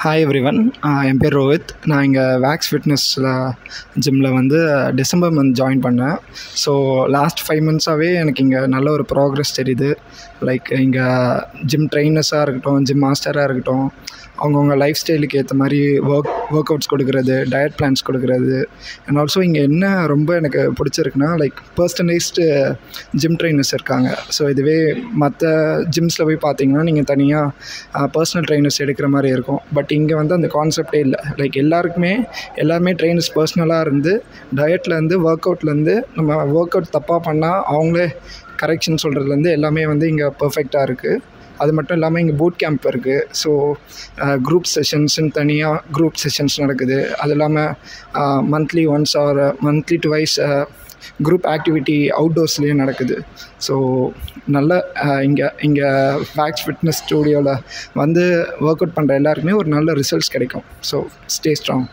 Hi everyone. என் பேர் ரோஹித். நான் இங்கே வேக்ஸ் ஃபிட்னஸில் ஜிம்மில் வந்து டிசம்பர் மந்த் ஜாயின் பண்ணேன். ஸோ லாஸ்ட் 5 மந்த்ஸாகவே எனக்கு இங்கே நல்ல ஒரு ப்ராக்ரஸ் தெரியுது. லைக் இங்கே ஜிம் ட்ரெயினர்ஸாக இருக்கட்டும், ஜிம் மாஸ்டராக இருக்கட்டும், அவங்கவுங்க லைஃப் ஸ்டைலுக்கு ஏற்ற மாதிரி ஒர்க் அவுட்ஸ் கொடுக்குறது, டயட் பிளான்ஸ் கொடுக்குறது. அண்ட் ஆல்சோ இங்கே என்ன ரொம்ப எனக்கு பிடிச்சிருக்குன்னா, லைக் பர்சனலைஸ்டு ஜிம் ட்ரெயினர்ஸ் இருக்காங்க. ஸோ இதுவே மற்ற ஜிம்ஸில் போய் பார்த்தீங்கன்னா நீங்கள் தனியாக பர்சனல் ட்ரெயினர்ஸ் எடுக்கிற மாதிரி இருக்கும். பட் இங்கே வந்து அந்த கான்செப்டே இல்லை. லைக் எல்லாருமே ட்ரெயினர்ஸ் பர்சனலாக இருந்து டயட்லேருந்து ஒர்க் அவுட்லேருந்து நம்ம ஒர்க் அவுட் தப்பாக பண்ணால் அவங்களே கரெக்ஷன் சொல்கிறதுலேருந்து எல்லாமே வந்து இங்கே பர்ஃபெக்டாக இருக்குது. அது மட்டும் இல்லாமல் இங்கே பூட் கேம்ப் இருக்குது. ஸோ குரூப் செஷன்ஸ்ன்னு தனியாக குரூப் செஷன்ஸ் நடக்குது. அது இல்லாமல் monthly once or monthly twice group activity அவுட்டோர்ஸ்லேயும் நடக்குது. ஸோ நல்ல இங்கே வேக்ஸ் ஃபிட்னஸ் ஸ்டூடியோவில் வந்து ஒர்க் அவுட் பண்ணுற எல்லாருக்குமே ஒரு நல்ல ரிசல்ட்ஸ் கிடைக்கும். So stay strong.